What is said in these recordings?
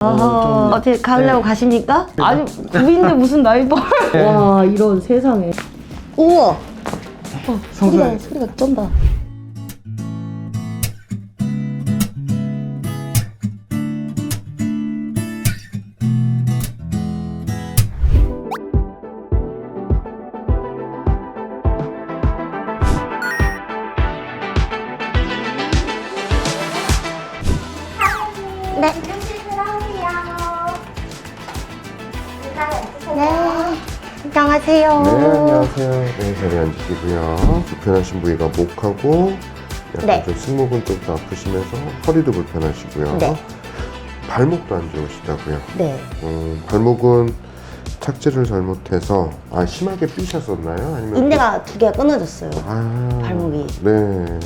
어떻게 가려고 가십니까? 아니 구인데 무슨 날벌. 와 이런 세상에. 우와. 소리가 쩐다. 네. 네. 안녕하세요. 네, 안녕하세요. 네, 자리에 앉으시고요. 불편하신 부위가 목하고 약간 네. 좀 승모근 쪽도 아프시면서 허리도 불편하시고요. 네. 발목도 안 좋으시다고요. 네. 발목은 착지를 잘못해서 심하게 삐셨었나요? 아니면 인대가 두 개가 끊어졌어요. 발목이. 네.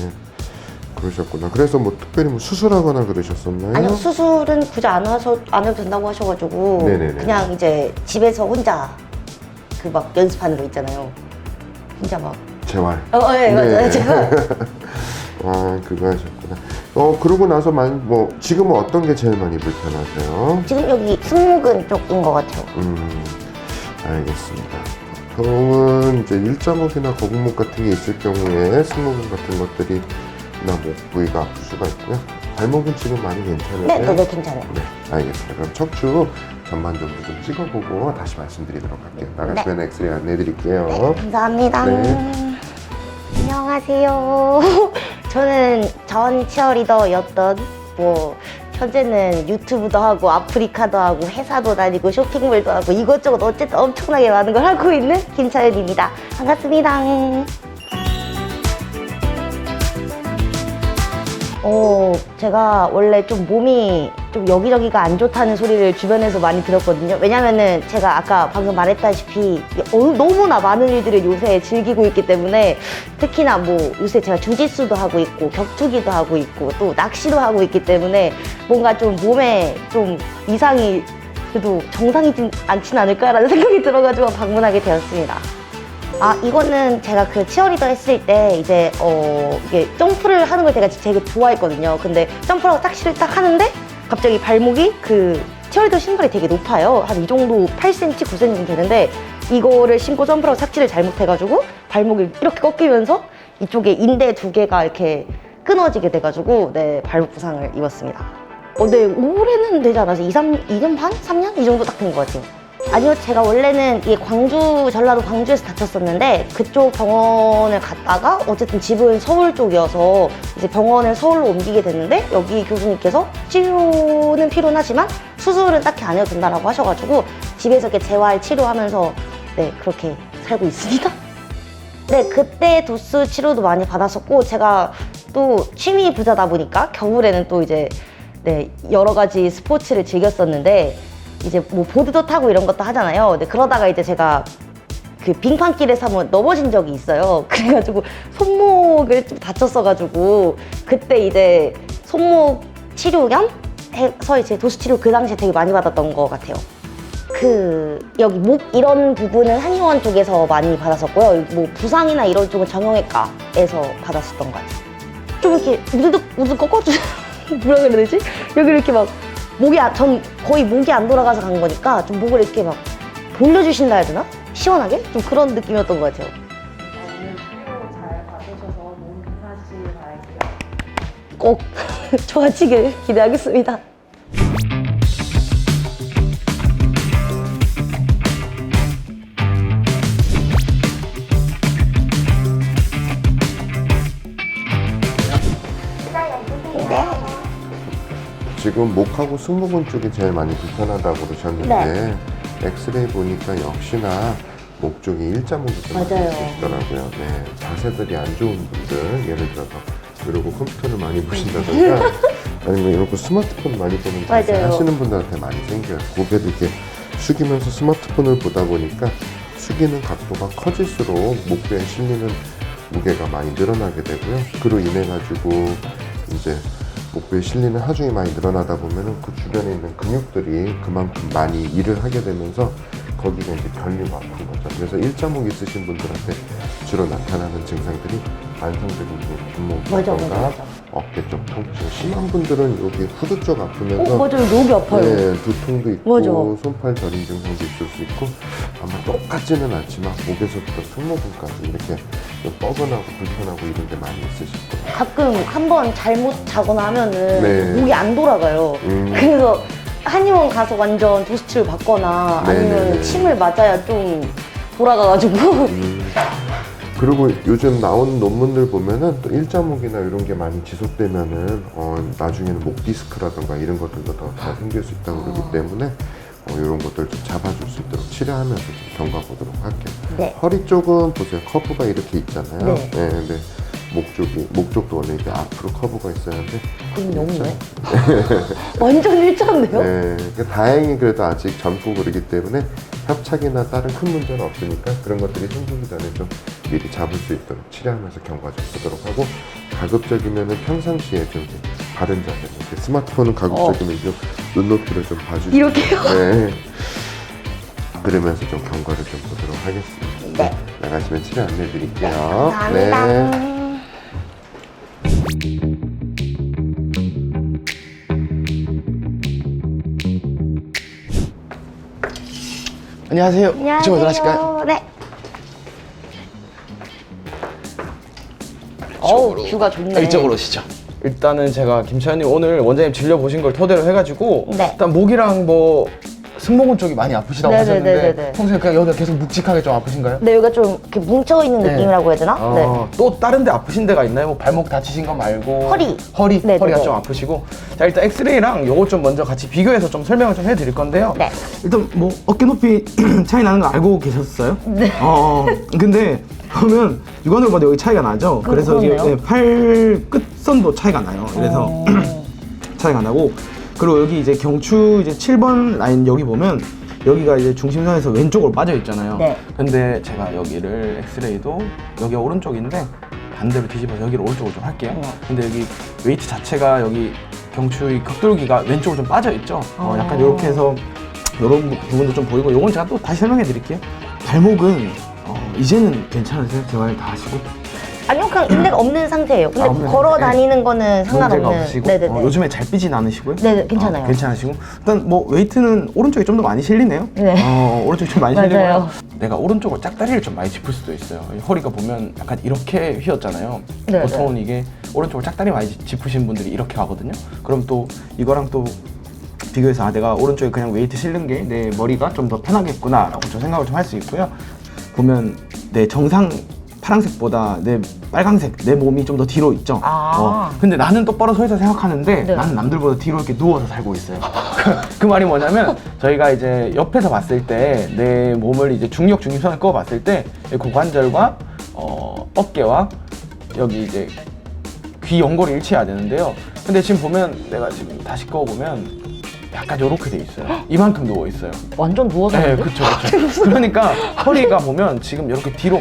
그러셨구나. 그래서 뭐 특별히 뭐 수술하거나 그러셨었나요? 아니요, 수술은 굳이 안 해도 된다고 하셔가지고 네네네. 그냥 이제 집에서 혼자 그 막 연습하는 거 있잖아요. 혼자 막. 재활. 네, 맞아요. 제가 그거 하셨구나. 그러고 나서 지금은 어떤 게 제일 많이 불편하세요? 지금 여기 승모근 쪽인 것 같아요. 알겠습니다. 보통은 이제 일자목이나 거북목 같은 게 있을 경우에 승모근 같은 것들이 목 부위가 아플 수가 있고요. 발목은 지금 많이 괜찮으세요? 네, 괜찮아요. 네, 알겠습니다. 그럼 척추 전반적으로 좀 찍어보고 다시 말씀드리도록 할게요. 나가시면 엑스레이 안내해드릴게요. 네, 감사합니다. 네. 안녕하세요. 저는 전 치어리더였던 현재는 유튜브도 하고 아프리카도 하고 회사도 다니고 쇼핑몰도 하고 이것저것 어쨌든 엄청나게 많은 걸 하고 있는 김차연입니다. 반갑습니다. 제가 원래 좀 몸이 좀 여기저기가 안 좋다는 소리를 주변에서 많이 들었거든요. 왜냐면은 제가 아까 방금 말했다시피 너무나 많은 일들을 요새 즐기고 있기 때문에 특히나 요새 제가 주짓수도 하고 있고 격투기도 하고 있고 또 낚시도 하고 있기 때문에 뭔가 좀 몸에 좀 이상이 그래도 정상이진 않진 않을까라는 생각이 들어가지고 방문하게 되었습니다. 이거는 제가 그 치어리더 했을 때 이제 이게 점프를 하는 걸 제가 되게 좋아했거든요. 근데 점프라고 착시를 딱 하는데 갑자기 발목이 그 치어리더 신발이 되게 높아요. 한 이 정도 8cm, 9cm 되는데 이거를 신고 점프라고 착지를 잘못해가지고 발목이 이렇게 꺾이면서 이쪽에 인대 두 개가 이렇게 끊어지게 돼가지고 네, 발목 부상을 입었습니다. 네, 올해는 되지 않아서 2년 반? 3년? 이 정도 딱 된 것 같아요. 아니요, 제가 원래는 이게 전라도 광주에서 다쳤었는데 그쪽 병원을 갔다가 어쨌든 집은 서울 쪽이어서 이제 병원을 서울로 옮기게 됐는데 여기 교수님께서 치료는 필요하지만 수술은 딱히 안 해도 된다라고 하셔가지고 집에서 이렇게 재활 치료하면서 네, 그렇게 살고 있습니다. 네, 그때 도수 치료도 많이 받았었고 제가 또 취미 부자다 보니까 겨울에는 또 이제 네, 여러 가지 스포츠를 즐겼었는데 이제 보드도 타고 이런 것도 하잖아요. 근데 그러다가 이제 제가 그 빙판길에서 한번 넘어진 적이 있어요. 그래가지고 손목을 좀 다쳤어가지고 그때 이제 손목 치료 겸 해서 이제 도수 치료 그 당시에 되게 많이 받았던 것 같아요. 여기 목 이런 부분은 한의원 쪽에서 많이 받았었고요. 부상이나 이런 쪽은 정형외과에서 받았었던 것 같아요. 좀 이렇게 우드득 꺾어주세요. 뭐라 그래야 되지? 여기 이렇게 막 전 거의 목이 안 돌아가서 간 거니까 좀 목을 이렇게 막 돌려주신다 해야 되나? 시원하게? 좀 그런 느낌이었던 것 같아요. 오늘 치료 잘 받으셔서 몸 괜찮으시길 바랄게요. 꼭 좋아지길 기대하겠습니다. 지금 목하고 승모근 쪽이 제일 많이 불편하다고 그러셨는데 엑스레이 보니까 역시나 목 쪽이 일자목이 좀 많이 맞아요. 있으시더라고요. 네, 자세들이 안 좋은 분들, 예를 들어서 이러고 컴퓨터를 많이 보신다든가 아니면 이러고 스마트폰 많이 보는 자세 맞아요. 하시는 분들한테 많이 생겨요. 고개를 이렇게 숙이면서 스마트폰을 보다 보니까 숙이는 각도가 커질수록 목뼈에 실리는 무게가 많이 늘어나게 되고요. 그로 인해 가지고 이제 목뼈에 실리는 하중이 많이 늘어나다 보면은 그 주변에 있는 근육들이 그만큼 많이 일을 하게 되면서 거기가 이제 결리고 아픈 거죠. 그래서 일자목 있으신 분들한테 주로 나타나는 증상들이 만성적인 빈목이라던가 어깨 쪽 통증, 심한 분들은 여기 후두 쪽 아프면서 맞아요. 여기 아파요. 네, 두통도 있고 맞아. 손팔 저림 증상도 있을 수 있고 아마 똑같지는 않지만 목에서부터 승모근까지 이렇게 좀 뻐근하고 불편하고 이런 게 많이 있으실 거예요. 가끔 한 번 잘못 자거나 하면은 네. 목이 안 돌아가요. 그래서 한의원 가서 완전 도수치를 받거나 아니면 네네네. 침을 맞아야 좀 돌아가가지고 그리고 요즘 나온 논문들 보면은 또 일자목이나 이런 게 많이 지속되면은 나중에는 목 디스크라든가 이런 것들도 더 생길 수 있다고 그러기 때문에 이런 것들 좀 잡아줄 수 있도록 치료하면서 좀 경과 보도록 할게요. 네. 허리 쪽은 보세요. 커브가 이렇게 있잖아요. 네. 근데 목 쪽도 원래 이렇게 앞으로 커브가 있어야 하는데 그럼 너무네. 완전 일자인데요? 네, 그러니까 다행히 그래도 아직 젊고 그러기 때문에 협착이나 다른 큰 문제는 없으니까 그런 것들이 생기기 전에 좀 미리 잡을 수 있도록 치료하면서 경과 좀 보도록 하고 가급적이면은 평상시에 좀 이제 바른 자세, 이렇게 스마트폰은 가급적이면 좀 눈높이를 좀 봐주시고 이렇게요? 네. 그러면서 좀 경과를 좀 보도록 하겠습니다. 네. 나가시면 치료 안내 드릴게요. 감사합니다. 안녕하세요. 안녕하세요. 이쪽으로 들어가실까요? 네. 어우, 뷰가 좋네. 이쪽으로 오시죠. 일단은 제가 김차현님 오늘 원장님 진료 보신 걸 토대로 해가지고 네. 일단 목이랑 뭐 승모근 쪽이 많이 아프시다고 네네네네네. 하셨는데 평소에 그냥 여기가 계속 묵직하게 좀 아프신가요? 네, 여기가 좀 이렇게 뭉쳐있는 네. 느낌이라고 해야 되나? 네. 또 다른 데 아프신 데가 있나요? 뭐 발목 다치신 거 말고 허리. 허리가 네네네. 좀 아프시고 자 일단 엑스레이랑 요거 좀 먼저 같이 비교해서 좀 설명을 좀 해드릴 건데요. 네. 일단 뭐 어깨 높이 차이 나는 거 알고 계셨어요? 네. 근데 보면 육안으로 봐도 여기 차이가 나죠. 그래서 이게 그러네요. 팔 끝선도 차이가 나요. 그래서 차이가 나고 그리고 여기 이제 경추 이제 7번 라인 여기 보면 여기가 이제 중심선에서 왼쪽으로 빠져 있잖아요. 네. 근데 제가 여기를 엑스레이도 여기가 오른쪽인데 반대로 뒤집어서 여기를 오른쪽으로 좀 할게요. 근데 여기 웨이트 자체가 여기 경추의 극돌기가 왼쪽으로 좀 빠져 있죠. 약간 이렇게 해서 이런 부분도 좀 보이고 요건 제가 또 다시 설명해 드릴게요. 발목은 이제는 괜찮으세요? 재활 다 하시고? 아니요, 그냥 인대가 없는 상태예요. 근데 없는 걸어 상태. 다니는 거는 문제가 상관없는. 없으시고 네네네. 요즘에 잘 삐진 않으시고요? 네네, 괜찮아요. 괜찮으시고 일단 뭐 웨이트는 오른쪽이 좀 더 많이 실리네요. 네. 오른쪽이 좀 많이 맞아요. 실리고요. 내가 오른쪽으로 짝다리를 좀 많이 짚을 수도 있어요. 허리가 보면 약간 이렇게 휘었잖아요. 네, 보통은 이게 오른쪽으로 짝다리 많이 짚으신 분들이 이렇게 가거든요. 그럼 또 이거랑 또 비교해서 내가 오른쪽에 그냥 웨이트 실는 게 내 머리가 좀 더 편하겠구나 라고 좀 생각을 좀 할 수 있고요. 보면 내 정상 파란색보다 내 빨강색 내 몸이 좀 더 뒤로 있죠. 근데 나는 똑바로 서 있어 생각하는데 네. 나는 남들보다 뒤로 이렇게 누워서 살고 있어요. 그 말이 뭐냐면 저희가 이제 옆에서 봤을 때 내 몸을 이제 중력 중심선을 그어 봤을 때 고관절과 어깨와 여기 이제 귀 연골이 일치해야 되는데요. 근데 지금 보면 내가 지금 다시 그어보면 약간 요렇게 돼 있어요. 이만큼 누워 있어요. 완전 누워서. 네, 하는데? 그쵸. 그러니까 허리가 보면 지금 이렇게 뒤로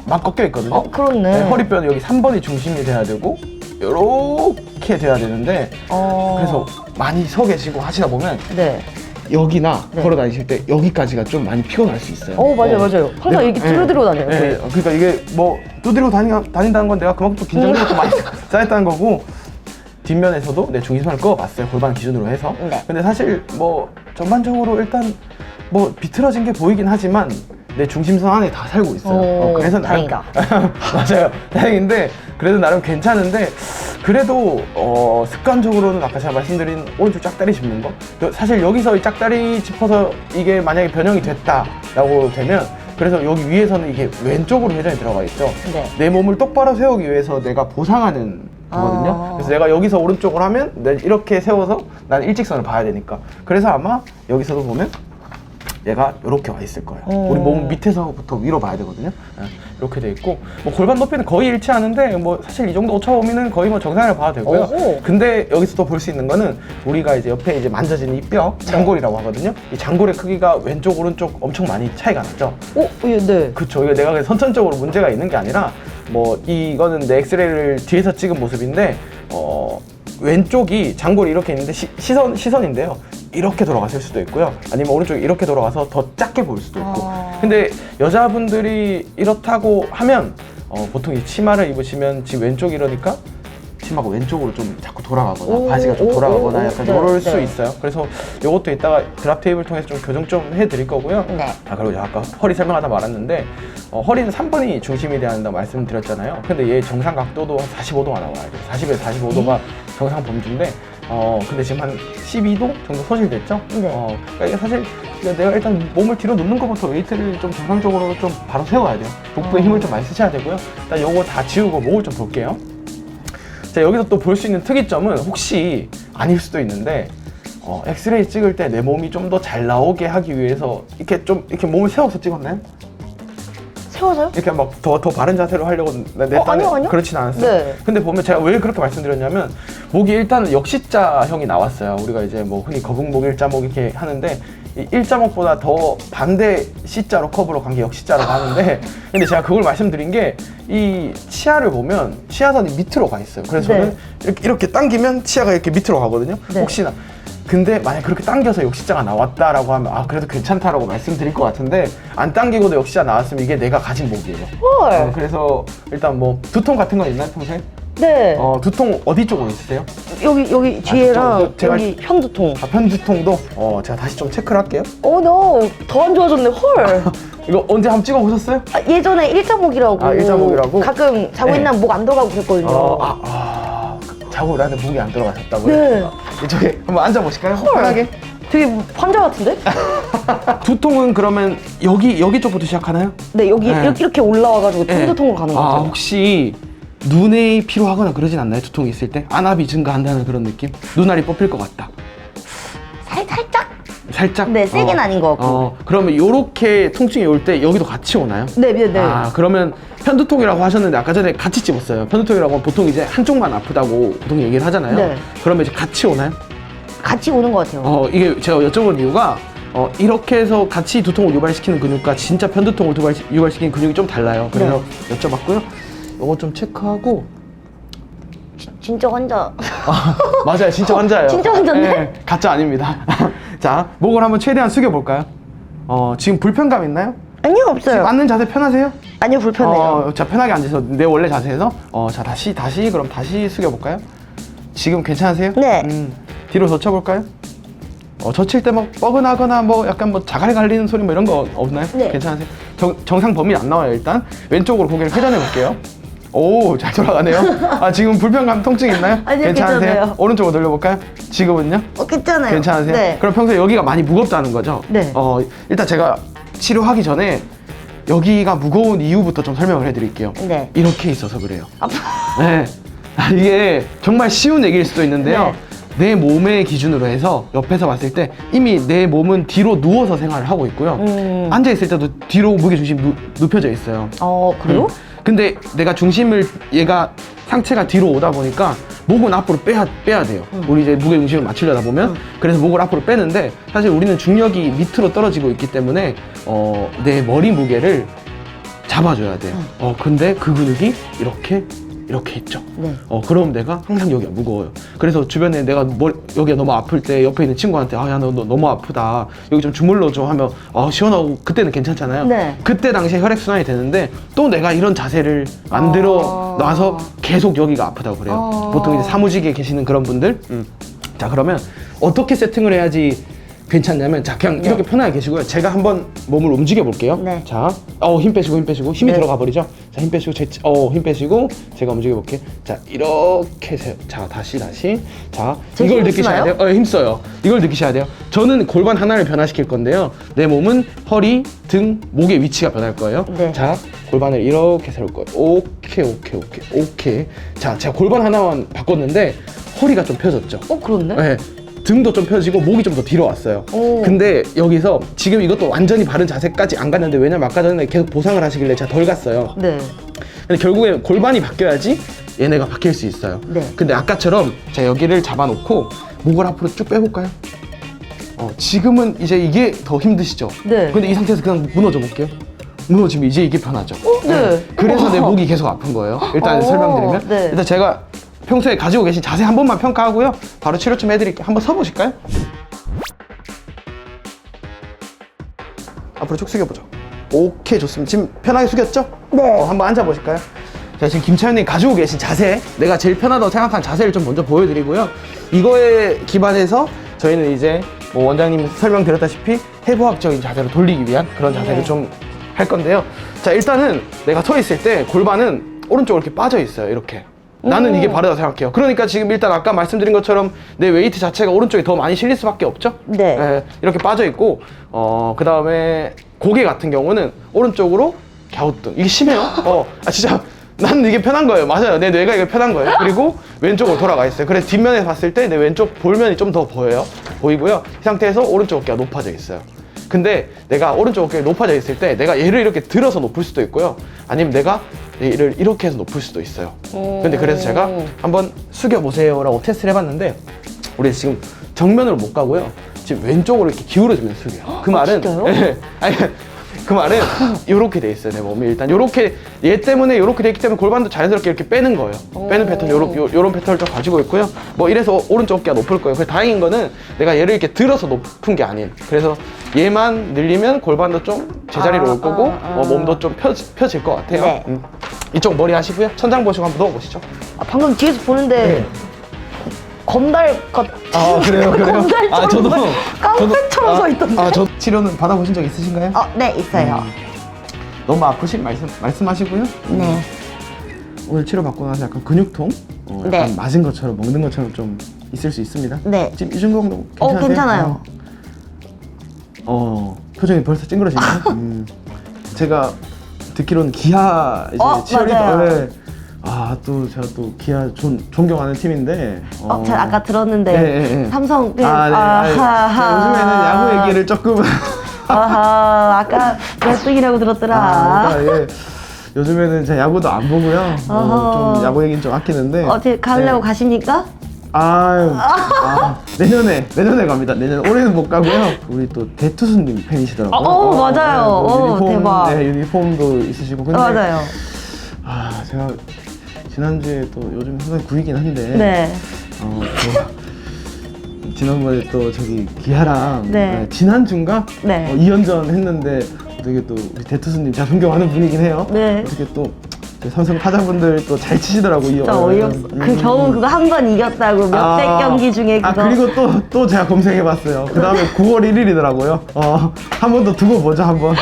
막 꺾여 있거든요. 그렇네. 허리뼈는 여기 3번이 중심이 돼야 되고 이렇게 돼야 되는데 그래서 많이 서 계시고 하시다 보면 네. 여기나 네. 걸어 다니실 때 여기까지가 좀 많이 피곤할 수 있어요. 맞아요, 맞아요. 항상 이렇게 두드리고 다녀요. 네, 그러니까 이게 뭐 두드리고 다닌다는 건 내가 그만큼 또 긴장감이 좀 많이 쌓였다는 거고 뒷면에서도 내 중심선을 그어봤어요. 골반 기준으로 해서. 네. 근데 사실 뭐 전반적으로 일단 뭐 비틀어진 게 보이긴 하지만 내 중심선 안에 다 살고 있어요. 그래서 나름 다행이다. 맞아요. 다행인데 그래도 나름 괜찮은데 그래도 습관적으로는 아까 제가 말씀드린 오른쪽 짝다리 짚는 거 사실 여기서 이 짝다리 짚어서 이게 만약에 변형이 됐다라고 되면 그래서 여기 위에서는 이게 왼쪽으로 회전이 들어가 있죠. 네. 내 몸을 똑바로 세우기 위해서 내가 보상하는 거거든요. 그래서 내가 여기서 오른쪽으로 하면 이렇게 세워서 난 일직선을 봐야 되니까. 그래서 아마 여기서도 보면 얘가 이렇게 와 있을 거예요. 우리 몸 밑에서부터 위로 봐야 되거든요. 이렇게 돼 있고 뭐 골반 높이는 거의 일치하는데 뭐 사실 이 정도 오차 범위는 거의 뭐 정상이라고 봐도 되고요. 오호. 근데 여기서 또 볼 수 있는 거는 우리가 이제 옆에 이제 만져지는 이 뼈 장골이라고 하거든요. 이 장골의 크기가 왼쪽 오른쪽 엄청 많이 차이가 나죠. 네. 그쵸. 이게 내가 선천적으로 문제가 있는 게 아니라 뭐 이거는 내 엑스레이를 뒤에서 찍은 모습인데 왼쪽이 장골이 이렇게 있는데 시선인데요. 이렇게 돌아갔을 수도 있고요. 아니면 오른쪽이 이렇게 돌아가서 더 작게 보일 수도 있고. 근데 여자분들이 이렇다고 하면 보통 이 치마를 입으시면 지금 왼쪽이 이러니까 앞치마가 왼쪽으로 좀 자꾸 돌아가거나 오, 바지가 좀 오, 돌아가거나 오, 약간 네, 이럴 수 네. 있어요. 그래서 이것도 이따가 드랍 테이블 통해서 좀 교정 좀 해드릴 거고요. 네. 그리고 아까 허리 설명하다 말았는데 허리는 3번이 중심이 돼야 한다고 말씀드렸잖아요. 근데 얘 정상 각도도 45도가 나와요. 40에서 45도가 정상 범주인데 근데 지금 한 12도 정도 소실됐죠? 네. 그러니까 이게 사실 내가 일단 몸을 뒤로 눕는 것부터 웨이트를 좀 정상적으로 좀 바로 세워야 돼요. 복부에 힘을 좀 많이 쓰셔야 되고요. 일단 요거 다 지우고 목을 좀 볼게요. 자, 여기서 또 볼 수 있는 특이점은 혹시 아닐 수도 있는데 엑스레이 찍을 때 내 몸이 좀 더 잘 나오게 하기 위해서 이렇게 몸을 세워서 찍었나요? 세워서요? 이렇게 막 더 바른 자세로 하려고 냈다는 아니요. 그렇진 않았어요. 네. 근데 보면 제가 왜 그렇게 말씀드렸냐면 목이 일단 역시자형이 나왔어요. 우리가 이제 뭐 흔히 거북목, 일자목 이렇게 하는데 이 일자목보다 더 반대 C자로 커브로 간 게 역시자라고 하는데 근데 제가 그걸 말씀드린 게 이 치아를 보면 치아선이 밑으로 가 있어요. 그래서 네. 저는 이렇게 당기면 치아가 이렇게 밑으로 가거든요. 네. 혹시나 근데 만약 그렇게 당겨서 역시자가 나왔다라고 하면 그래도 괜찮다라고 말씀드릴 것 같은데 안 당기고도 역시자 나왔으면 이게 내가 가진 목이에요. 헐. 그래서 일단 뭐 두통 같은 건 있나요 평소에? 네. 두통 어디 쪽으로 있으세요? 여기 뒤에랑 제가- 여기 편두통. 편두통도 제가 다시 좀 체크를 할게요. no. 더 안 좋아졌네. 헐. 이거 언제 한번 찍어보셨어요? 예전에 일자목이라고. 일자목이라고? 가끔 자고 네. 있는 목 안 들어가고 그랬거든요. 자고 나한테 목이 안 들어가셨다고요? 네. 저기 한번 앉아보실까요? 편하게. 되게 환자 같은데? 두통은 그러면 여기 쪽부터 시작하나요? 네, 여기 네. 이렇게 올라와가지고 편두통으로 가는 거죠. 혹시 눈에 피로하거나 그러진 않나요? 두통이 있을 때? 안압이 증가한다는 그런 느낌? 눈알이 뽑힐 것 같다. 살짝? 네, 세게는 아닌 것 같고. 그러면 요렇게 통증이 올 때 여기도 같이 오나요? 네. 그러면 편두통이라고 하셨는데 아까 전에 같이 찝었어요. 편두통이라고 하면 보통 이제 한쪽만 아프다고 보통 얘기를 하잖아요. 네. 그러면 이제 같이 오나요? 같이 오는 것 같아요. 이게 제가 여쭤본 이유가 이렇게 해서 같이 두통을 유발시키는 근육과 진짜 편두통을 유발시키는 근육이 좀 달라요. 그래서 여쭤봤고요. 요거 좀 체크하고 진짜 환자. 맞아요. 진짜 환자예요. 진짜 환자인데? 네, 가짜 아닙니다. 자, 목을 한번 최대한 숙여볼까요? 지금 불편감 있나요? 아니요, 지금 없어요. 앉는 자세 편하세요? 아니요, 불편해요. 자, 편하게 앉아서 내 원래 자세에서 자, 그럼 다시 숙여볼까요? 지금 괜찮으세요? 네. 뒤로 젖혀볼까요? 젖힐 때 막 뻐근하거나 뭐 약간 뭐 자갈 갈리는 소리 뭐 이런 거 없나요? 네. 괜찮으세요? 정상 범위 안 나와요. 일단 왼쪽으로 고개를 회전해 볼게요. 오, 잘 돌아가네요. 지금 불편감, 통증 있나요? 아니요, 괜찮으세요? 괜찮아요. 오른쪽으로 돌려볼까요? 지금은요? 괜찮아요. 괜찮으세요? 네. 그럼 평소에 여기가 많이 무겁다는 거죠? 네. 일단 제가 치료하기 전에 여기가 무거운 이유부터 좀 설명을 해드릴게요. 네. 이렇게 있어서 그래요. 네. 이게 정말 쉬운 얘기일 수도 있는데요. 내 몸의 기준으로 해서 옆에서 봤을 때 이미 내 몸은 뒤로 누워서 생활을 하고 있고요. 앉아있을 때도 뒤로 무게중심 눕혀져 있어요. 그래요? 근데 내가 얘가 상체가 뒤로 오다 보니까 목은 앞으로 빼야 돼요. 우리 이제 무게 중심을 맞추려다 보면 그래서 목을 앞으로 빼는데 사실 우리는 중력이 밑으로 떨어지고 있기 때문에 내 머리 무게를 잡아줘야 돼요. 근데 그 근육이 이렇게 있죠. 네. 그럼 내가 항상 여기가 무거워요. 그래서 주변에 내가 여기가 너무 아플 때 옆에 있는 친구한테 야, 너 너무 아프다. 여기 좀 주물러줘 하면 시원하고 그때는 괜찮잖아요. 네. 그때 당시에 혈액순환이 되는데 또 내가 이런 자세를 만들어 놔서 계속 여기가 아프다고 그래요. 보통 이제 사무직에 계시는 그런 분들. 자, 그러면 어떻게 세팅을 해야지 괜찮냐면 자, 그냥 이렇게 편하게 계시고요. 제가 한번 몸을 움직여 볼게요. 네. 자, 힘 빼시고 힘이 네. 들어가 버리죠. 자, 힘 빼시고 힘 빼시고 제가 움직여 볼게요. 자, 이렇게 세요. 자, 다시. 자, 제 이걸 힘 느끼셔야 쓰나요? 돼요. 힘 써요. 이걸 느끼셔야 돼요. 저는 골반 하나를 변화시킬 건데요. 내 몸은 허리, 등, 목의 위치가 변할 거예요. 네. 자, 골반을 이렇게 세울 거예요. 오케이. 자, 제가 골반 하나만 바꿨는데 허리가 좀 펴졌죠. 그렇네. 네. 등도 좀 펴지고 목이 좀 더 뒤로 왔어요. 근데 여기서 지금 이것도 완전히 바른 자세까지 안 갔는데 왜냐면 아까 전에 계속 보상을 하시길래 제가 덜 갔어요. 네. 근데 결국에 골반이 바뀌어야지 얘네가 바뀔 수 있어요. 네. 근데 아까처럼 제가 여기를 잡아놓고 목을 앞으로 쭉 빼볼까요? 지금은 이제 이게 더 힘드시죠? 네. 근데 이 상태에서 그냥 무너져 볼게요. 무너지면 이제 이게 편하죠? 네. 그래서 내 목이 계속 아픈 거예요. 일단 설명드리면 네. 일단 제가 평소에 가지고 계신 자세 한 번만 평가하고요. 바로 치료 좀 해드릴게요. 한번 서보실까요? 앞으로 쭉 숙여보죠. 오케이, 좋습니다. 지금 편하게 숙였죠? 네. 한번 앉아보실까요? 제가 지금 김차현님 가지고 계신 자세, 내가 제일 편하다고 생각하는 자세를 좀 먼저 보여드리고요. 이거에 기반해서 저희는 이제 뭐 원장님 설명드렸다시피 해부학적인 자세로 돌리기 위한 그런 자세를 좀 할 건데요. 자, 일단은 내가 서 있을 때 골반은 오른쪽으로 이렇게 빠져 있어요. 이렇게. 나는 이게 바르다고 생각해요. 그러니까 지금 일단 아까 말씀드린 것처럼 내 웨이트 자체가 오른쪽에 더 많이 실릴 수밖에 없죠. 네. 예, 이렇게 빠져 있고, 그 다음에 고개 같은 경우는 오른쪽으로 갸우뚱. 이게 심해요. 진짜 나는 이게 편한 거예요. 맞아요. 내 뇌가 이게 편한 거예요. 그리고 왼쪽으로 돌아가 있어요. 그래서 뒷면에서 봤을 때 내 왼쪽 볼면이 좀 더 보이고요. 이 상태에서 오른쪽 어깨가 높아져 있어요. 근데 내가 오른쪽 어깨가 높아져 있을 때 내가 얘를 이렇게 들어서 높을 수도 있고요. 아니면 내가 얘를 이렇게 해서 높을 수도 있어요. 근데 그래서 제가 한번 숙여보세요 라고 테스트를 해봤는데, 우리 지금 정면으로 못 가고요. 지금 왼쪽으로 이렇게 기울어지면서 숙여요. 그 말은, 진짜요? 예, 아니, 그 말은 요렇게 돼 있어요. 내 몸이 일단 요렇게, 얘 때문에 요렇게 돼 있기 때문에 골반도 자연스럽게 이렇게 빼는 거예요. 빼는 패턴, 요런 패턴을 좀 가지고 있고요. 뭐 이래서 오른쪽 어깨가 높을 거예요. 그래서 다행인 거는 내가 얘를 이렇게 들어서 높은 게 아닌, 그래서 얘만 늘리면 골반도 좀 제자리로 올 거고 몸도 좀 펴질 것 같아요. 네. 이쪽 머리 하시고요. 천장 보시고 한번 누워보시죠. 방금 뒤에서 보는데 네. 검달 같. 그래요? 검달처럼 저도 깡패처럼 서 있던데. 저 치료는 받아보신 적 있으신가요? 네, 있어요. 너무 아프신 말씀하시고요. 네. 오늘 치료 받고 나서 약간 근육통, 약간 네. 맞은 것처럼 먹는 것처럼 좀 있을 수 있습니다. 네. 지금 이 정도 괜찮으세요? 괜찮아요. 표정이 벌써 찡그러지네요. 제가 듣기로는 기아 이제 치어리더. 맞아요. 또 제가 또 기아 존경하는 팀인데. 제가 아까 들었는데 네. 삼성 팬. 제가 요즘에는 야구 얘기를 조금. 아까 몇 등이라고 들었더라. 그러니까, 요즘에는 제가 야구도 안 보고요. 좀 야구 얘기는 좀 아끼는데. 어떻게 가을야구 가십니까? 내년에 갑니다. 올해는 못 가고요. 우리 또 대투수님 팬이시더라고요. 맞아요. 유니폼, 대박. 네, 유니폼도 있으시고. 근데 맞아요. 제가 지난주에 또 요즘 항상 구이긴 한데. 네. 지난번에 또 저기 기아랑 네. 지난주인가? 네. 2연전 했는데 되게 또 우리 대투수님 제가 존경하는 분이긴 해요. 네. 어떻게 또 삼성 타자분들 또 잘 치시더라고. 진짜 어이없어. 겨우 그거 한 번 이겼다고 몇백 경기 중에 그거. 그리고 또 제가 검색해봤어요. 그 다음에 9월 1일이더라고요. 한 번 더 두고 보자, 한번.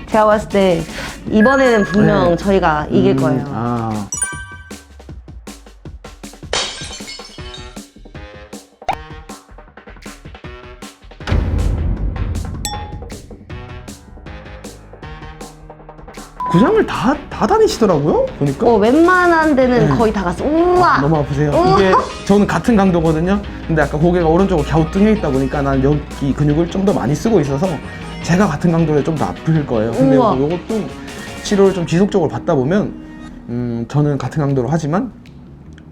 제가 봤을 때 이번에는 분명 네. 저희가 이길 거예요. 구장을 다 다니시더라고요. 보니까. 웬만한 데는 네. 거의 다 갔어. 우와. 너무 아프세요? 이게 저는 같은 강도거든요. 근데 아까 고개가 오른쪽으로 갸우뚱해 있다 보니까 난 여기 근육을 좀 더 많이 쓰고 있어서 제가 같은 강도에 좀 더 아플 거예요. 근데 우와. 이것도 치료를 좀 지속적으로 받다 보면 저는 같은 강도로 하지만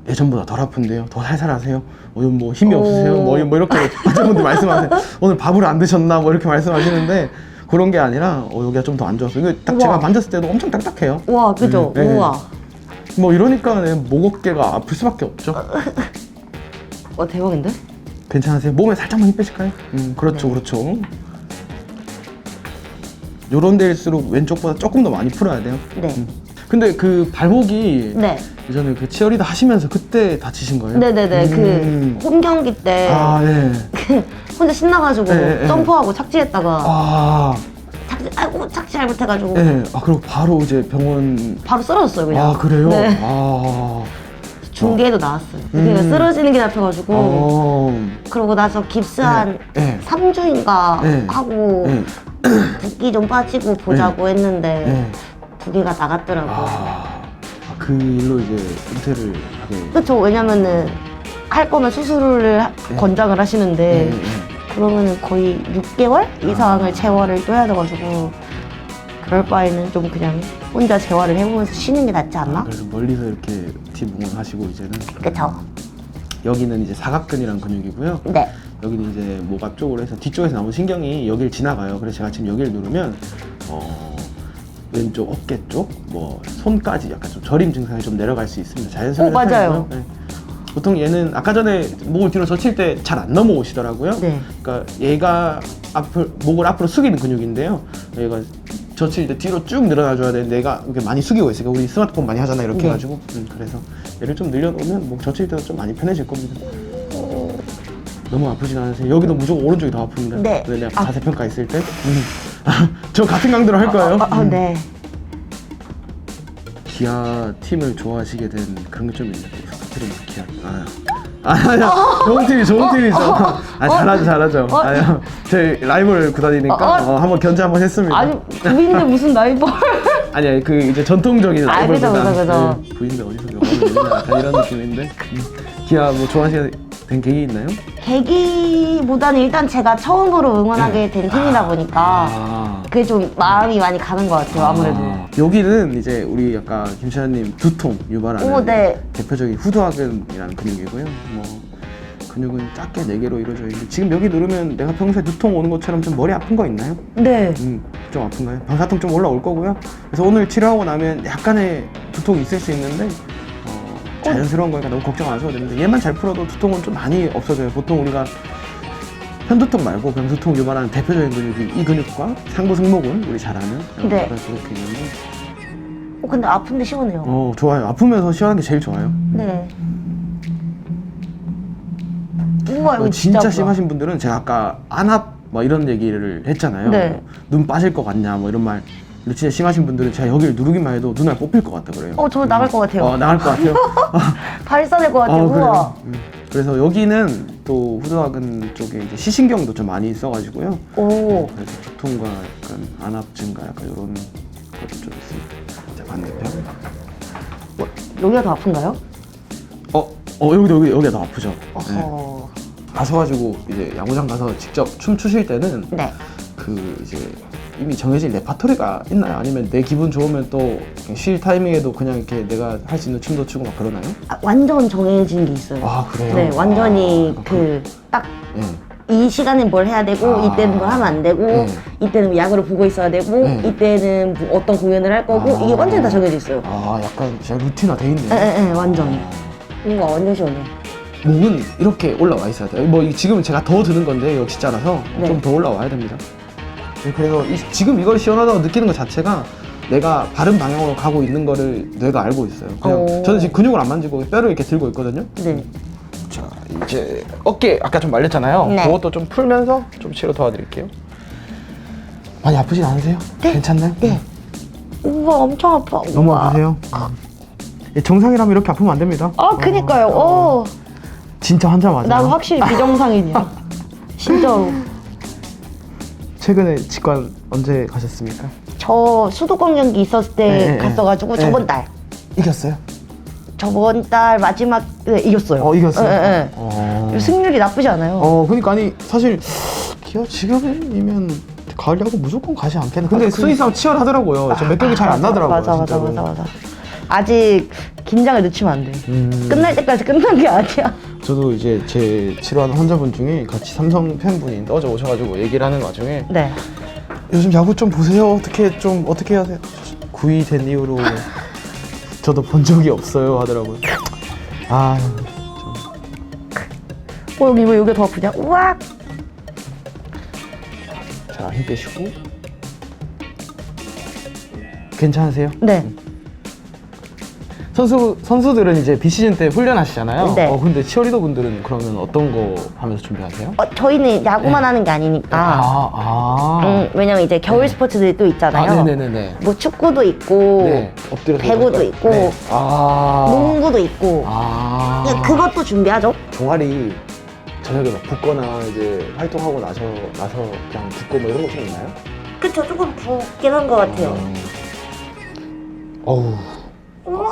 예전보다 덜 아픈데요. 더 살살하세요. 오늘 뭐 힘이 없으세요? 뭐 이렇게 환자분들 말씀하세요. 오늘 밥을 안 드셨나? 뭐 이렇게 말씀하시는데 그런 게 아니라 여기가 좀 더 안 좋았어요. 이거 딱 제가 만졌을 때도 엄청 딱딱해요. 우와, 그죠? 네. 우와. 뭐 이러니까 목 어깨가 아플 수밖에 없죠. 대박인데? 괜찮으세요? 몸에 살짝만 힘 빼실까요? 그렇죠, 그렇죠. 요런 데일수록 왼쪽보다 조금 더 많이 풀어야 돼요. 네. 근데 그 발목이 네. 예전에 그 치어리더 하시면서 그때 다치신 거예요? 네네네. 그 홈 경기 때 네. 혼자 신나가지고 네. 점프하고 착지했다가 아이고 착지 잘못해가지고. 네. 그리고 바로 이제 병원. 바로 쓰러졌어요 그냥. 그래요? 네. 아. 중계에도 나왔어요. 그러니까 쓰러지는 게 잡혀가지고 그러고 나서 깁스한 네. 3주인가 네. 하고 네. 붓기 좀 빠지고 보자고 했는데 네. 두 개가 나갔더라고요. 그 일로 이제 은퇴를 하게. 그쵸. 왜냐면은 할 거면 수술을 권장을 하시는데 그러면은 거의 6개월 이상을 재활을 또 해야 돼가지고 그럴 바에는 좀 그냥 혼자 재활을 해보면서 쉬는 게 낫지 않나? 그래서 멀리서 이렇게 티붕을 하시고 이제는. 그쵸. 여기는 이제 사각근이라는 근육이고요. 네. 여기는 이제 목 앞쪽으로 해서 뒤쪽에서 나오는 신경이 여기를 지나가요. 그래서 제가 지금 여기를 누르면 왼쪽 어깨 쪽, 뭐 손까지 약간 좀 저림 증상이 좀 내려갈 수 있습니다. 자연스러운 맞아요. 현상이고요. 네. 보통 얘는 아까 전에 목을 뒤로 젖힐 때 잘 안 넘어오시더라고요. 네. 그러니까 얘가 목을 앞으로 숙이는 근육인데요. 얘가 젖을 이제 뒤로 쭉 늘어나줘야 되는데 내가 이렇게 많이 숙이고 있으니까 우리 스마트폰 많이 하잖아 이렇게 네. 해가지고 그래서 얘를 좀 늘려놓으면 목 젖힐 때도 좀 많이 편해질 겁니다. 너무 아프진 않으세요? 여기도 무조건 오른쪽이 더 아픕니다. 네. 내가 자세평가 있을 때. 저 같은 강도로 할 거예요. 네. 기아 팀을 좋아하시게 된 그런 게 좀 있는데 스타트림 기아. 아니야. 좋은 팀이죠. 잘하죠. 아니요. 제 라이벌 구단이니까 한번 견제 한번 했습니다. 아니 부인데 무슨 라이벌? 아니야 그 이제 전통적인 아, 라이벌 그죠, 구단. 그죠, 그죠. 네, 부인데 어디서 명함을 내리냐 약간 이런 느낌인데 기아 뭐 좋아하시게 된 계기 있나요? 계기보다는 일단 제가 처음으로 응원하게 된 팀이다 보니까 그게 좀 마음이 많이 가는 것 같아요. 아무래도. 여기는 이제 우리 아까 김시아님 두통 유발하는 오, 네. 대표적인 후두하근이라는 근육이고요. 뭐 근육은 작게 4개로 이루어져 있는데 지금 여기 누르면 내가 평소에 두통 오는 것처럼 좀 머리 아픈 거 있나요? 네. 좀 아픈가요? 방사통 좀 올라올 거고요. 그래서 오늘 치료하고 나면 약간의 두통이 있을 수 있는데 자연스러운 거니까 너무 걱정 안 하셔도 됩니다. 얘만 잘 풀어도 두통은 좀 많이 없어져요. 보통 우리가 편두통 말고 병두통 유발하는 대표적인 근육이 이 근육과 상부 승모근 우리 잘 아는 네. 그렇게 있는데 근데 아픈데 시원해요. 좋아요. 아프면서 시원한 게 제일 좋아요. 네. 우와 이거 진짜 아프다. 심하신 분들은 제가 아까 안압 뭐 이런 얘기를 했잖아요. 네. 눈 빠질 것 같냐 뭐 이런 말. 근데 진짜 심하신 분들은 제가 여기를 누르기만 해도 눈알 뽑힐 것 같다 그래요. 저 나갈 것 같아요. 나갈 것 같아요. 발사될 것 같아요. 우와. 그래요. 그래서 여기는 또 후두하근 쪽에 이제 시신경도 좀 많이 있어가지고요. 오. 그래서 두통과 약간 안압 증가 약간 이런 것도 좀 있습니다. 자 반대편. 여기가 더 아픈가요? 여기가 더 아프죠. 네. 어허. 가셔가지고 이제 야구장 가서 직접 춤 추실 때는 네. 그 이제 이미 정해진 레파토리가 있나요? 아니면 내 기분 좋으면 또 쉴 타이밍에도 그냥 이렇게 내가 할 수 있는 춤도 추고 막 그러나요? 완전 정해진 게 있어요. 그래요? 네, 완전히 딱 이 예. 시간에 뭘 해야 되고 이때는 뭘 하면 안 되고 이때는 야구를 보고 있어야 되고 이때는 뭐 어떤 공연을 할 거고 이게 완전히 다 정해져 있어요. 약간 진짜 루틴화 돼 있네. 네, 완전히. 이거 완전 시원해. 목은 이렇게 올라와 있어야 돼요. 뭐 지금은 제가 더 드는 건데 이거 진짜라서 네. 좀 더 올라와야 됩니다. 네, 그래서 지금 이걸 시원하다고 느끼는 것 자체가 내가 바른 방향으로 가고 있는 거를 뇌가 알고 있어요. 그냥 저는 지금 근육을 안 만지고 뼈를 이렇게 들고 있거든요. 네. 자, 이제 어깨 아까 좀 말렸잖아요. 네. 그것도 좀 풀면서 좀 치료 도와드릴게요. 많이 아프진 않으세요? 네. 괜찮나요? 네. 우와, 엄청 아파. 너무 우와. 아프세요? 정상이라면 이렇게 아프면 안 됩니다. 그니까요. 진짜 환자 맞아요. 난 확실히 비정상이냐. 진짜로. 최근에 직관 언제 가셨습니까? 저 수도권 경기 있었을 때 네, 갔어가지고 네. 저번 달. 이겼어요? 저번 달 마지막 이겼어요. 이겼어요? 네. 승률이 나쁘지 않아요. 그러니까 아니 사실 기아 지금이면 가을 야구 무조건 가지 않겠나. 근데 수위싸움 치열하더라고요. 저 몇 경기 잘 안 나더라고요. 맞아. 진짜로. 아직 긴장을 늦추면 안 돼. 끝날 때까지 끝난 게 아니야. 저도 이제 제 치료하는 환자분 중에 같이 삼성 팬분이 떠져 오셔가지고 얘기를 하는 와중에 네. 요즘 야구 좀 보세요. 어떻게 해야 돼요? 구위 된 이후로 저도 본 적이 없어요 하더라고요. 여기 더 아프냐? 우와. 자, 힘 빼시고. 괜찮으세요? 네. 선수들은 이제 비시즌 때 훈련하시잖아요. 네. 근데 치어리더 분들은 그러면 어떤 거 하면서 준비하세요? 저희는 야구만 하는 게 아니니까. 왜냐면 이제 겨울 스포츠들이 또 있잖아요. 네네네. 뭐 축구도 있고, 네. 엎드려서 배구도 할까요? 있고, 네. 농구도 있고. 그것도 준비하죠. 종아리 저녁에 막 붓거나 이제 활동하고 나서 그냥 붓고 뭐 이런 거 좀 있나요? 그쵸, 조금 붓긴 한 것 같아요. 어우.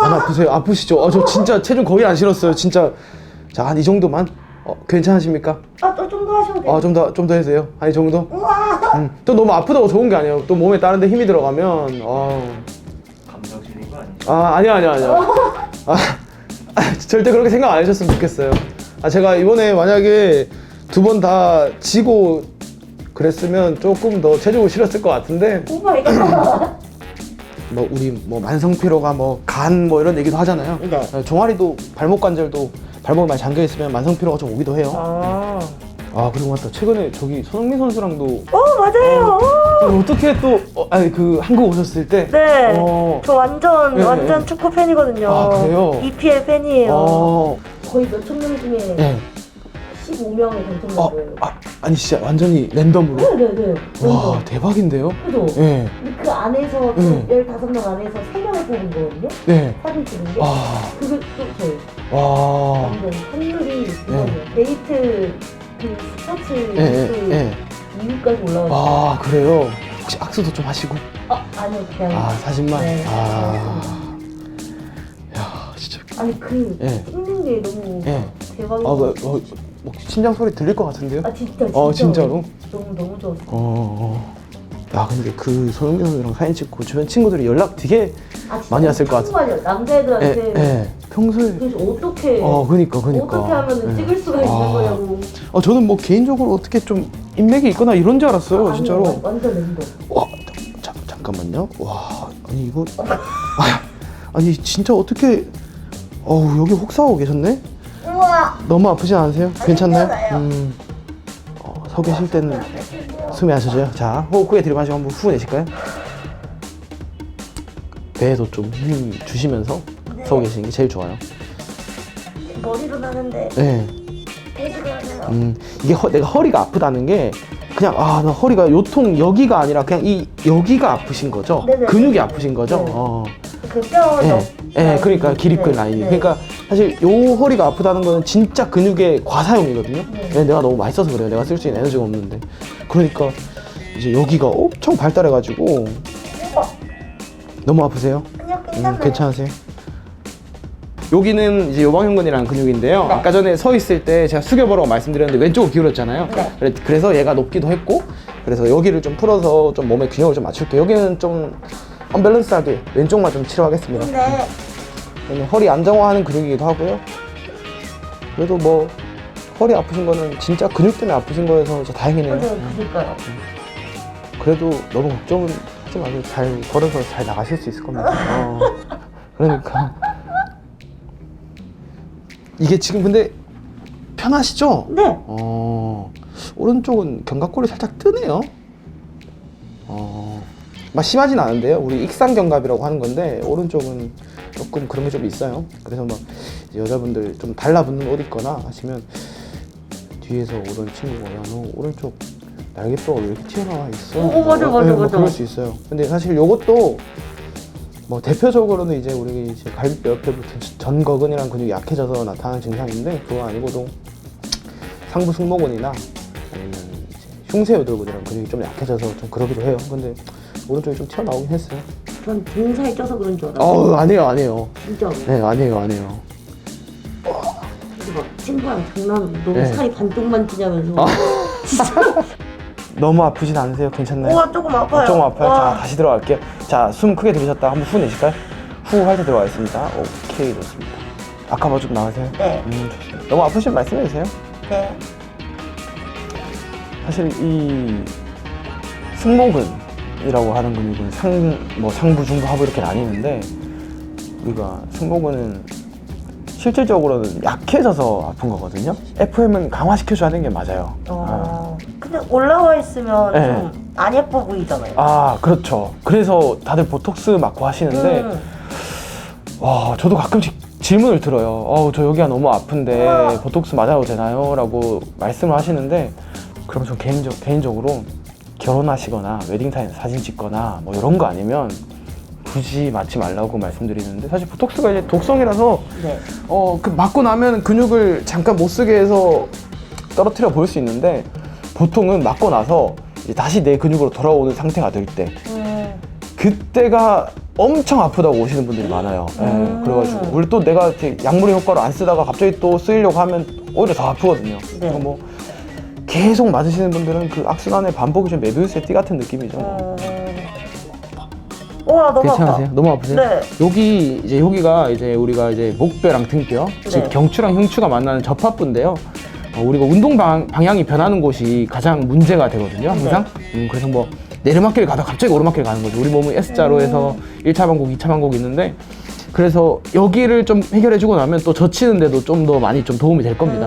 안 아프세요? 아프시죠? 저 진짜 체중 거의 안 실었어요. 진짜. 자, 한 이 정도만. 괜찮으십니까? 또 좀 더 하셔도 돼요. 좀 더 해주세요. 한 이 정도? 또 너무 아프다고 좋은 게 아니에요. 또 몸에 다른 데 힘이 들어가면, 감정실인 거 아니에요? 아니요. 절대 그렇게 생각 안 하셨으면 좋겠어요. 제가 이번에 만약에 2번 다 지고 그랬으면 조금 더 체중을 실었을 것 같은데, 우리 만성 피로가 간 이런 얘기도 하잖아요. 네. 종아리도 발목 관절도 발목이 많이 잠겨 있으면 만성 피로가 좀 오기도 해요. 아 그리고 맞다. 최근에 저기 손흥민 선수랑도 맞아요. 어떻게 또 아니 그 한국 오셨을 때 네. 어, 저 완전 네, 완전 네. 축구 팬이거든요. 아, 그래요? EPL 팬이에요. 거의 몇천 명 중에 네. 15명이 당첨된 거예요. 아니 진짜 완전히 랜덤으로? 네네네. 와 대박인데요? 그죠? 네. 근데 그 안에서 네. 15명 안에서 3명을 뽑은 거거든요. 네. 사진 찍은 게. 와. 그게 또 저예요. 와. 완전 확률이 그거예요. 데이트 그 스포츠 그 예. 2위까지 올라왔어요. 아 그래요? 혹시 악수도 좀 하시고? 아니요 그냥. 아 사진만? 네. 아. 야 진짜. 아니 그 예. 찍는 게 너무 예. 대박이에요. 뭐 심장 소리 들릴 것 같은데요? 진짜. 진짜로? 너무 좋았어요. 야 근데 그 손흥민 선수랑 사진 찍고 주변 친구들이 연락 되게 진짜 많이 왔을 것 엄청 많이 와요. 남자애들한테. 예. 평소에 그래서 어떻게 그니까 어떻게 하면 찍을 수가 있는 거냐고. 저는 뭐 개인적으로 어떻게 좀 인맥이 있거나 이런 줄 알았어요. 아니요, 진짜로. 완전 랜덤. 와 잠깐만요. 와 아니 이거 아니 진짜 어떻게 여기 혹사하고 계셨네? 우와. 너무 아프지 않으세요? 괜찮나요? 괜찮아요. 서 계실 때는 숨이 안 쉬어져요. 자 호흡 크게 들이마시고 한번 후 내실까요? 배에도 좀 힘 주시면서 서 계시는 게 제일 좋아요. 머리로 나는데 네. 배지가 않아요. 이게 내가 허리가 아프다는 게 그냥 나 허리가 요통 여기가 아니라 그냥 이 여기가 아프신 거죠? 네네. 근육이 아프신 거죠? 네. 그 뼈. 그러니까 기립근 라인이. 그러니까 사실 요 허리가 아프다는 거는 진짜 근육의 과사용이거든요. 네. 내가 너무 많이 써서 그래요. 내가 쓸 수 있는 에너지가 없는데. 그러니까 이제 여기가 엄청 발달해가지고 너무 아프세요? 그냥 괜찮아요. 괜찮으세요? 여기는 이제 요방형근이라는 근육인데요. 네. 아까 전에 서 있을 때 제가 숙여보라고 말씀드렸는데 왼쪽으로 기울였잖아요. 네. 그래서 얘가 높기도 했고, 그래서 여기를 좀 풀어서 좀 몸의 균형을 좀 맞출게요. 여기는 좀 언밸런스하게 왼쪽만 좀 치료하겠습니다. 네. 왜냐면 허리 안정화하는 근육이기도 하고요. 그래도 뭐 허리 아프신 거는 진짜 근육 때문에 아프신 거여서 진짜 다행이네요. 맞아요. 그러니까요. 그래도 너무 걱정은 하지 마세요. 잘 걸어서 잘 나가실 수 있을 겁니다. 그러니까 이게 지금 근데 편하시죠? 네. 오른쪽은 견갑골이 살짝 뜨네요. 막 심하진 않은데요. 우리 익상견갑이라고 하는 건데 오른쪽은 조금 그런 게 좀 있어요. 그래서 막 이제 여자분들 좀 달라붙는 옷 입거나 하시면 뒤에서 오던 친구가 야 너 오른쪽 날개뼈가 왜 이렇게 튀어나와 있어? 맞아. 뭐 그럴 수 있어요. 근데 사실 요것도 뭐 대표적으로는 이제 우리 이제 갈비뼈 옆에부터 전거근이라는 근육이 약해져서 나타나는 증상인데 그거 아니고도 상부 승모근이나 아니면 이제 흉쇄요돌근이라는 근육이 좀 약해져서 좀 그러기도 해요. 근데 오른쪽이 좀 튀어나오긴 했어요. 전 등살이 쪄서 그런 줄 알았어요. 아니에요. 진짜. 네, 아니에요. 그래서 막 친구랑 장난으로 너무 네. 살이 반쪽만 찌냐면서. 너무 아프진 않으세요? 괜찮나요? 우와, 조금 아파요. 조금 아파요? 와. 자, 다시 들어갈게요. 자, 숨 크게 들이셨다. 한번 후 내실까요? 후 할 때 들어가겠습니다. 오케이, 좋습니다. 아까 뭐 좀 나으세요? 네. 좋습니다. 너무 아프시면 말씀해 주세요. 네. 사실 이 승모근이라고 하는 근육은 상부, 중부, 하부 이렇게 나뉘는데 우리가 승모근은 실질적으로는 약해져서 아픈 거거든요. FM은 강화시켜줘야 되는 게 맞아요. 근데 올라와 있으면 네. 좀 안 예뻐 보이잖아요. 그렇죠. 그래서 다들 보톡스 맞고 하시는데 와, 저도 가끔씩 질문을 들어요. 저 여기가 너무 아픈데 보톡스 맞아도 되나요? 라고 말씀을 하시는데 그럼 저 개인적으로 결혼하시거나 웨딩사인 사진 찍거나 뭐 이런 거 아니면 굳이 맞지 말라고 말씀드리는데 사실 보톡스가 이제 독성이라서 네. 그 맞고 나면 근육을 잠깐 못 쓰게 해서 떨어뜨려 보일 수 있는데 보통은 맞고 나서 이제 다시 내 근육으로 돌아오는 상태가 될 때 그때가 엄청 아프다고 오시는 분들이 많아요. 예, 그래가지고 우리 또 내가 이렇게 약물의 효과로 안 쓰다가 갑자기 또 쓰려고 하면 오히려 더 아프거든요. 네. 그래서 뭐 계속 맞으시는 분들은 그 악순환의 반복이 좀 메비우스의 띠 같은 느낌이죠. 우와, 너무 괜찮으세요? 아파. 너무 아프세요? 네. 여기가 이제 우리가 이제 목뼈랑 등뼈, 즉 네. 경추랑 흉추가 만나는 접합부인데요. 우리가 운동 방향이 변하는 곳이 가장 문제가 되거든요, 항상. 그래서 뭐 내리막길 가다 갑자기 오르막길 가는 거죠. 우리 몸은 S자로 해서 1차 반곡, 2차 반곡이 있는데 그래서 여기를 좀 해결해주고 나면 또 젖히는데도 좀 더 많이 좀 도움이 될 겁니다.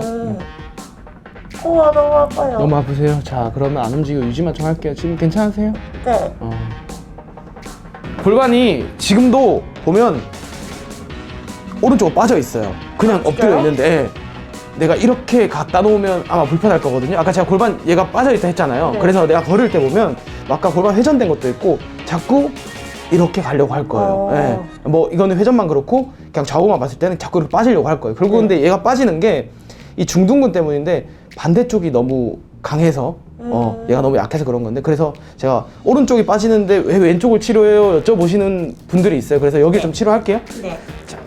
우와, 너무 아파요. 너무 아프세요? 자, 그러면 안 움직이고 유지만 좀 할게요. 지금 괜찮으세요? 네. 골반이 지금도 보면 오른쪽으로 빠져 있어요. 그냥 엎드려 있는데 내가 이렇게 갖다 놓으면 아마 불편할 거거든요. 아까 제가 골반 얘가 빠져 있다 했잖아요. 네. 그래서 내가 걸을 때 보면 아까 골반 회전된 것도 있고 자꾸 이렇게 가려고 할 거예요. 예. 뭐 이거는 회전만 그렇고 그냥 좌우만 봤을 때는 자꾸 이렇게 빠지려고 할 거예요. 결국 근데 얘가 빠지는 게 이 중둔근 때문인데 반대쪽이 너무 강해서 얘가 너무 약해서 그런 건데, 그래서 제가 오른쪽이 빠지는데 왜 왼쪽을 치료해요? 여쭤보시는 분들이 있어요. 그래서 여기 좀 치료할게요. 네. 자,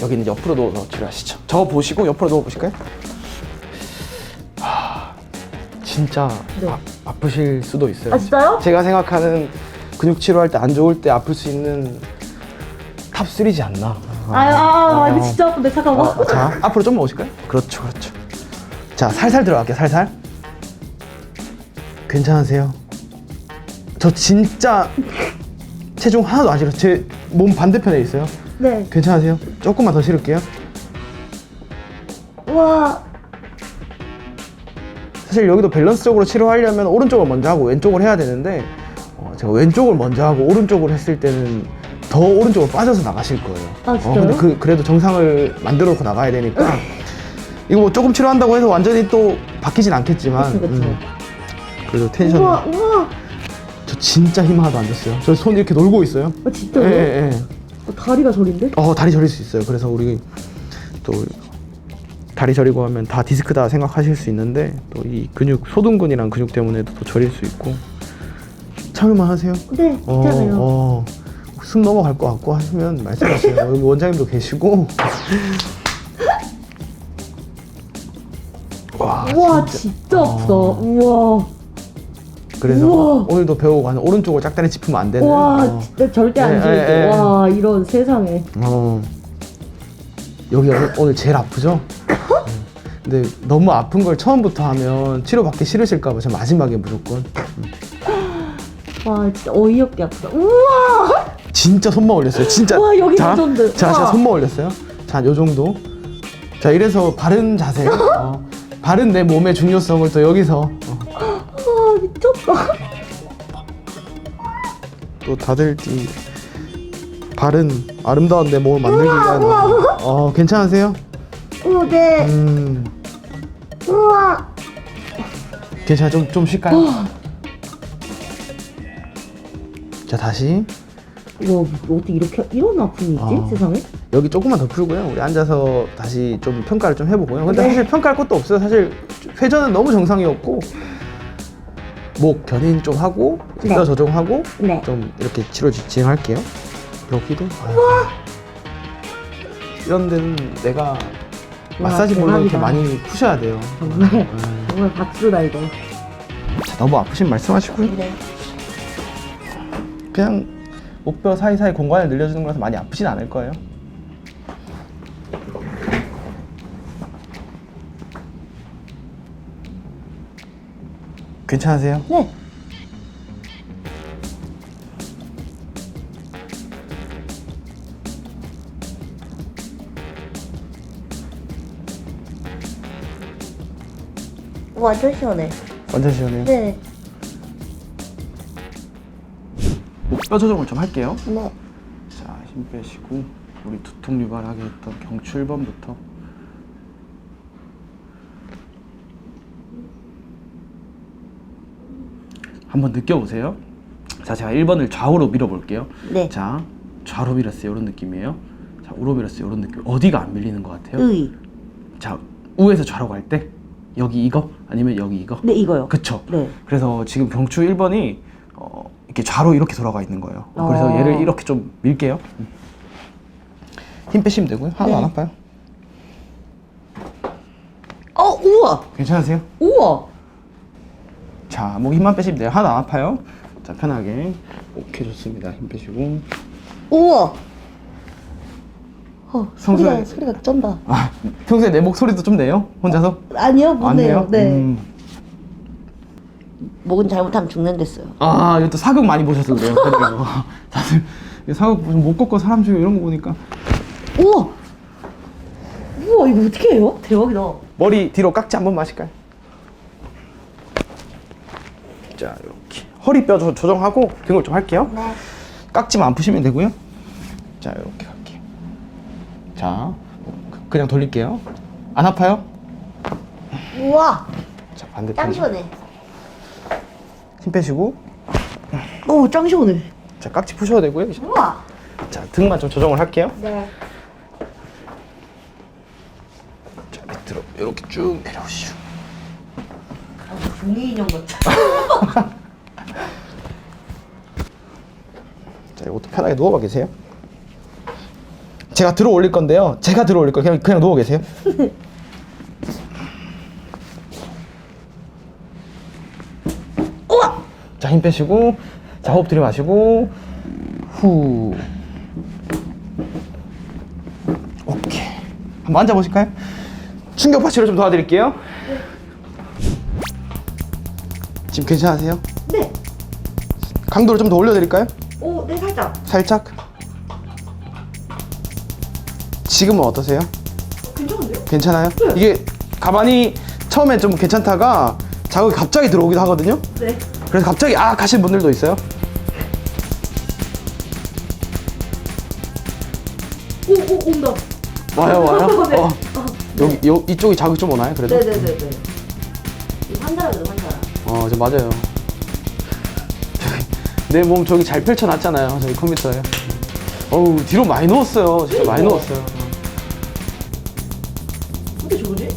여기는 옆으로 누워서 치료하시죠. 저 보시고 옆으로 누워 보실까요? 진짜 아프실 수도 있어요. 아, 진짜요? 제가 생각하는 근육 치료할 때 안 좋을 때 아플 수 있는 탑 3지 않나. 아니 진짜 아픈데 잠깐만. 자, 앞으로 좀만 오실까요? 그렇죠, 그렇죠. 자, 살살 들어갈게요, 살살. 괜찮으세요? 저 진짜 체중 하나도 안 실어요. 제 몸 반대편에 있어요. 네. 괜찮으세요? 조금만 더 실을게요. 우와. 사실 여기도 밸런스적으로 치료하려면 오른쪽을 먼저 하고 왼쪽을 해야 되는데 제가 왼쪽을 먼저 하고 오른쪽을 했을 때는 더 오른쪽으로 빠져서 나가실 거예요. 아, 진짜요? 근데 그래도 정상을 만들어 놓고 나가야 되니까 이거 뭐 조금 치료한다고 해서 완전히 또 바뀌진 않겠지만 그쵸. 그래도 텐션. 우와. 저 진짜 힘 하나도 안 줬어요. 저 손 이렇게 놀고 있어요. 진짜요? 예. 다리가 저린데? 다리 저릴 수 있어요. 그래서 우리 또 다리 저리고 하면 다 디스크다 생각하실 수 있는데 또 이 근육, 소둔근이랑 근육 때문에도 또 저릴 수 있고. 참을만 하세요? 네, 괜찮아요. 숨 넘어갈 것 같고 하시면 말씀하세요. 여기 원장님도 계시고. 우와, 진짜 아프다. 우와. 그래서 우와. 오늘도 배우고 가는 오른쪽을 짝다리 짚으면 안 되는. 와, 진짜 절대 안 예, 좋을게. 예. 와, 이런 세상에. 여기 오늘 제일 아프죠? 근데 너무 아픈 걸 처음부터 하면 치료받기 싫으실까봐 제가 마지막에 무조건. 와, 진짜 어이없게 아프다. 우와! 진짜 손만 올렸어요. 진짜. 와, 여기 자, 레전드. 자, 우와. 손만 올렸어요. 자, 요 정도. 자, 이래서 바른 자세. 바른 내 몸의 중요성을 또 여기서 아, 미쳤다. 또 다들 이 바른 아름다운 내 몸을 만들기 위한. 괜찮으세요? 네. 우와. 괜찮아. 좀 쉴까요? 자, 다시. 와, 어떻게 이런 아픔이 있지? 세상에? 여기 조금만 더 풀고요. 우리 앉아서 다시 좀 평가를 좀 해보고요. 근데 사실 평가할 것도 없어요. 사실 회전은 너무 정상이었고 목 견인 좀 하고 뼈 조정하고 네. 좀 이렇게 치료 진행할게요. 여기도 이런 데는 내가 마사지 볼로 이렇게 대박이다. 많이 푸셔야 돼요. 정말 박수다, 이거. 자, 너무 아프시면 말씀하시고요. 네. 그냥 목뼈 사이사이 공간을 늘려주는 거라서 많이 아프진 않을 거예요. 괜찮으세요? 네. 완전 시원해. 완전 시원해요. 네. 목뼈 조정을 좀 할게요. 네. 자, 힘 빼시고 우리 두통 유발하게 했던 경추 1번부터 한번 느껴보세요. 자, 제가 1번을 좌우로 밀어볼게요. 네. 자, 좌로 밀었어요. 이런 느낌이에요. 자, 우로 밀었어요. 이런 느낌. 어디가 안 밀리는 것 같아요? 의. 자, 우에서 좌로 갈 때 여기 이거? 아니면 여기 이거? 네, 이거요. 그쵸? 네. 그래서 지금 경추 1번이 이렇게 좌로 이렇게 돌아가 있는 거예요. 그래서 얘를 이렇게 좀 밀게요. 힘 빼시면 되고요. 하나도 안 아파요. 우와. 괜찮으세요? 우와. 자, 목 힘만 빼시면 돼요. 하나도 안 아파요. 자, 편하게. 오케이, 좋습니다. 힘 빼시고. 우와. 평소에- 소리가 쩐다. 평소에 내 목소리도 좀 내요? 혼자서? 아니요, 못 안 내요. 내요? 네. 목은 잘못하면 죽는댔어요. 이거 또 사극 많이 보셔서 그래요. 다들 사극 못 꺾고 사람 죽이고 이런 거 보니까. 우와. 우와, 이거 어떻게 해요? 대박이다. 머리 뒤로 깍지 한번 마실까요? 자, 이렇게 허리뼈 조정하고 등을 좀 할게요. 네. 깍지만 안 푸시면 되고요. 자, 이렇게 할게요. 자, 그냥 돌릴게요. 안 아파요? 우와, 자, 짱 반대편. 시원해. 힘 빼시고. 오, 짱 시원해. 자, 깍지 푸셔도 되고요. 우와. 자, 등만 좀 조정을 할게요. 네. 자, 밑으로 이렇게 쭉 내려오시죠. 종이 인형 같아. 자, 이것도 편하게 누워봐 계세요. 제가 들어 올릴 건데요. 제가 들어 올릴 거예요. 그냥 누워 계세요. 우와. 자, 힘 빼시고. 자, 호흡 들이마시고. 후. 오케이. 한번 앉아보실까요? 충격파 치료 좀 도와드릴게요. 지금 괜찮으세요? 네. 강도를 좀 더 올려드릴까요? 오, 네, 살짝. 살짝. 지금은 어떠세요? 괜찮은데요? 괜찮아요? 이게 가만히 처음에 좀 괜찮다가 자극이 갑자기 들어오기도 하거든요. 네. 그래서 갑자기 가시는 분들도 있어요. 오, 온다. 와요. 네. 여기 이쪽이 자극 좀 오나요? 그래도? 네네네네. 환자라죠, 환자. 저 맞아요. 내 몸 저기 잘 펼쳐놨잖아요. 저기 컴퓨터에. 어우, 뒤로 많이 누웠어요. 진짜 많이 누웠어요. 근데 좋으지?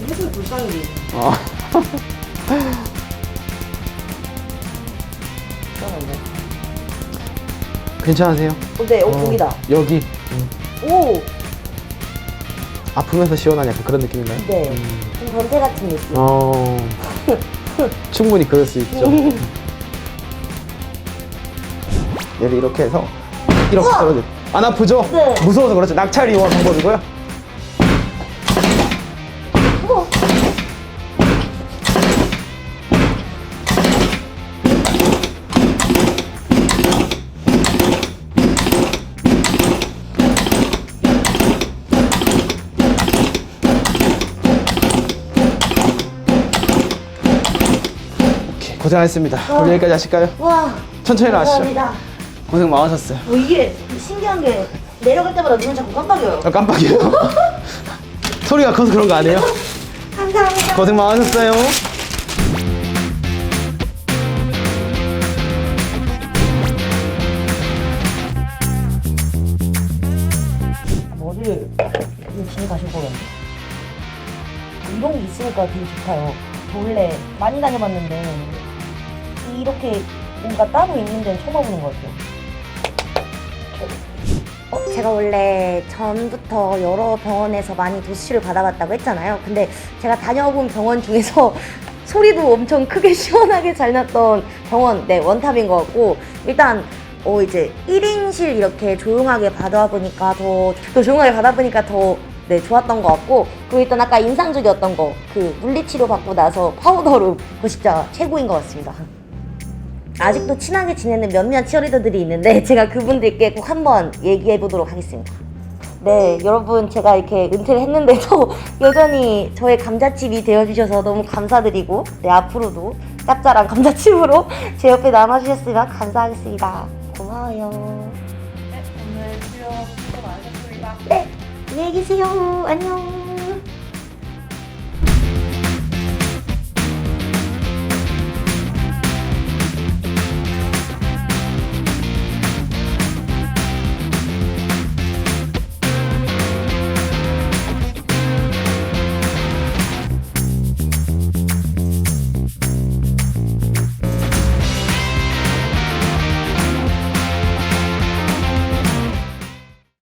해설 불쌍해. 아. 괜찮으세요? 네, 거기다. 여기. 오, 아프면서 시원한 약간 그런 느낌인가요? 네. 좀 변태 같은 느낌. 충분히 그럴 수 있죠. 얘를 이렇게 해서 이렇게 떨어져. 안 아프죠? 네. 무서워서 그렇죠. 낙찰 이용한 방법이고요. 오케이, 고생하셨습니다. 오늘 여기까지 하실까요? 와, 천천히 나가시죠. 감사합니다. 고생 많으셨어요. 이게 신기한 게 내려갈 때마다 눈을 자꾸 깜빡여요. 깜빡이에요. 소리가 커서 그런 거 아니에요? 감사합니다. 고생 많으셨어요. 머리를 집에 가실 거였는데 이런 게 있으니까 되게 좋다요. 저 원래 많이 다녀봤는데 이렇게 뭔가 따로 있는 데는 처음 와보는 것 같아요. 제가 원래 전부터 여러 병원에서 많이 도수치를 받아봤다고 했잖아요. 근데 제가 다녀본 병원 중에서 소리도 엄청 크게 시원하게 잘 났던 병원, 네, 원탑인 것 같고, 일단 이제 1인실 이렇게 조용하게 받아보니까 더 조용하게 받아보니까 더 네, 좋았던 것 같고, 그리고 일단 아까 인상적이었던 거, 그 물리치료 받고 나서 파우더로 그거 진짜 최고인 것 같습니다. 아직도 친하게 지내는 몇몇 치어리더들이 있는데 제가 그분들께 꼭 한번 얘기해 보도록 하겠습니다. 네, 여러분, 제가 이렇게 은퇴를 했는데도 여전히 저의 감자칩이 되어주셔서 너무 감사드리고, 네, 앞으로도 짭짤한 감자칩으로 제 옆에 남아주셨으면 감사하겠습니다. 고마워요. 네, 오늘 치료 수고 많으셨습니다. 네, 안녕히 계세요. 안녕.